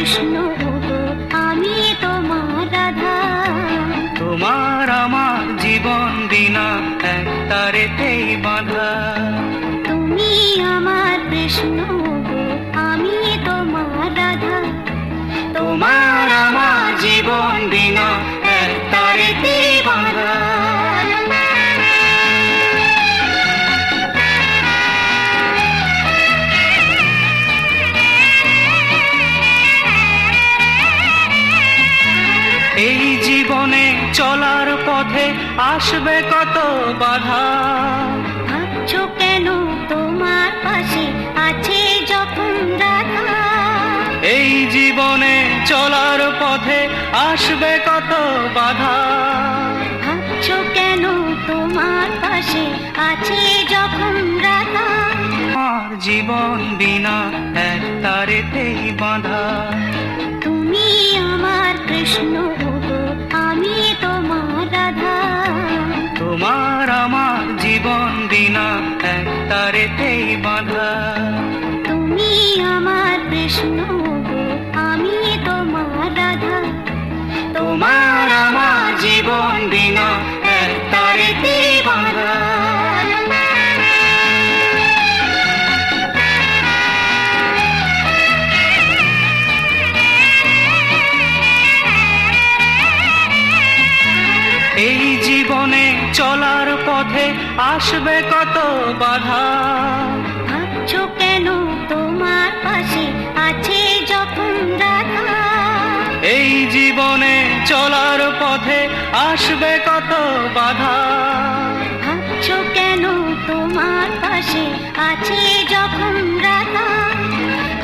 কৃষ্ণ গো, আমি তোমার রাধা। তোমার আমার জীবন বিনা এক তারেতেই বাঁধা। তুমি আমার কৃষ্ণ গো, আমি তোমার রাধা। তোমার আমার জীবন বিনা এক তারেতেই বাঁধা। এই জীবনে চলার পথে আসবে কত বাধা। ভাবছো কেন তোমার পাশে আছে যখন রাধা। এই জীবনে চলার পথে আসবে কত বাধা। ভাবছো কেন তোমার পাশে আছে যখন রাধা। আমার জীবন বিনা এক তারেতেই বাঁধা। তুমি আমার কৃষ্ণ গো, আমি তোমার রাধা। তোমার আমার জীবন বিনা এক তারেতেই বাঁধা। তুমি আমার কৃষ্ণ গো, আমি তোমার রাধা। তোমার আমার জীবন বিনা এক তারেতেই বাঁধা। এই জীবনে চলার পথে আসবে কত বাধা। ভাবছো কেন তোমার পাশে আছে যখন রাধা। এই জীবনে চলার পথে আসবে কত বাধা। ভাবছো কেন তোমার পাশে আছে যখন রাধা।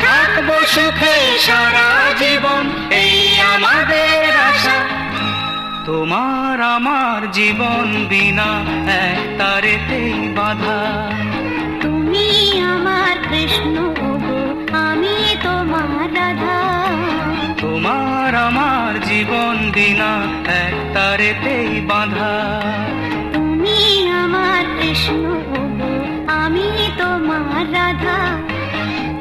থাকবো সুখে সারা জীবন এই আমাদের আশা। তোমার আমার জীবন বিনা এক তারেতেই বাঁধা। তুমি আমার কৃষ্ণ গো, আমি তোমার রাধা। তোমার আমার জীবন বিনা এক তারেতেই বাঁধা। তুমি আমার কৃষ্ণ গো, আমি তোমার রাধা।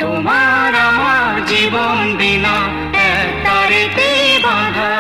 তোমার আমার জীবন বিনা এক তারেতেই বাঁধা।